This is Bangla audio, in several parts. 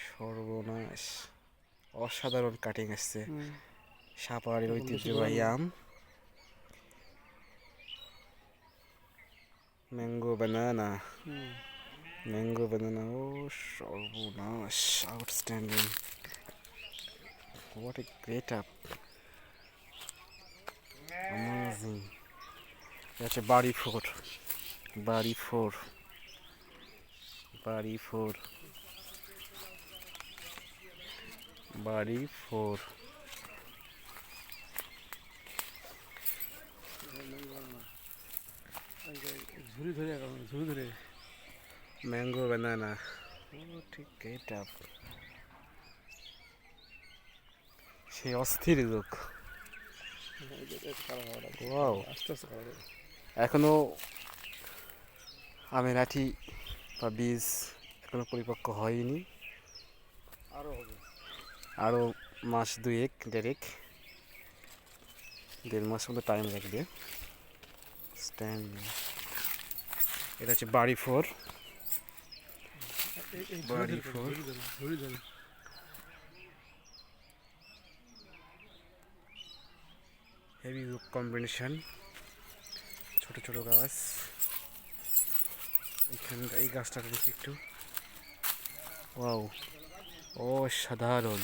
সর্বনাশ, অসাধারণ কাটিং আসছে। সাপাহারের ঐতিহ্যবাহী আম, ম্যাঙ্গো বানানা, ম্যাঙ্গো বানানা। ও সর্বনাশ, outstanding, what a great up, amazing. এটা হচ্ছে বাড়ি ফোর, বাড়ি ফোর, বাড়ি ফোর, বাড়ি ফোর। ঝুড়ি ধরে ঝুড়ি ধরে ম্যাঙ্গো বানানা, ও ঠিক গ্রেট আপ, সেই অস্থির লোক। ওয়াও, আস্তে আস্তে খাওয়া যাবে। এখনো আমের আঠি বা বীজ এখনো পরিপক্ক হয়নি, আরও হবে, আরও মাস দুয়েক দেড়েক, 1.5 মাস মতো টাইম লাগবে। স্ট্যান্ড, এটা হচ্ছে বাড়ি ফোর, বাড়ি ফোর। ঝুড়ি ধরে হেভি কম্বিনেশন, ছোট ছোট গাছ। এখানটা এই গাছটা দেখি একটু, ওয়াও, অসাধারণ।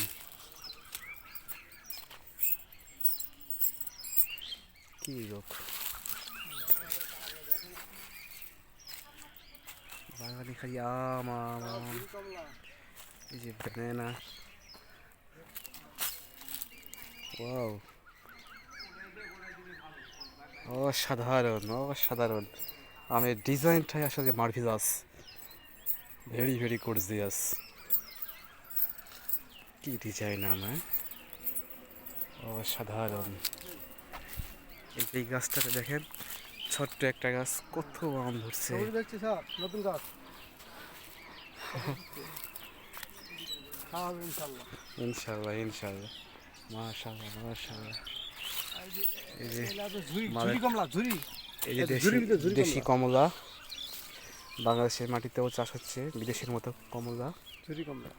কি লোক, বাঙালি খালি আম আম আম। এই যে ব্যানানা, ওয়াও, অসাধারণ অসাধারণ। আমের ডিজাইনটাই আসলে মার্ভিলাস, ভেরি ভেরি গর্জিয়াস। কি ডিজাইন আম, অসাধারণ। এই গাছটাতে দেখেন, ছোট্ট একটা গাছ, কত আম ধরছে। দেখছি স্যার, নতুন গাছ খাওয়া হবে ইনশাল্লাহ। ইনশাল্লাহ ইনশাল্লাহ, মাশাল্লাহ মাশাল্লাহ। এই যে ঝুড়ি কমলা, ঝুড়ি, এই যে দেশি দেশি কমলা, বাংলাদেশের মাটিতেও চাষ হচ্ছে বিদেশের মতো কমলা। ঝুড়ি কমলা,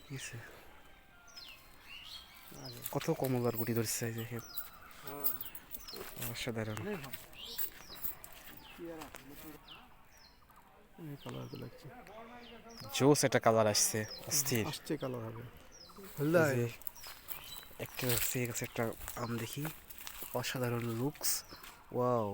কিসে কত কমলার গুটি ধরছে, এই দেখেন, অসাধারণ। জোস একটা কালার আসছে, অস্থির আসছে কালার হবে। এই যে একটা হচ্ছে, এই গাছে একটা আম দেখি, অসাধারণ লুকস, ওয়াও।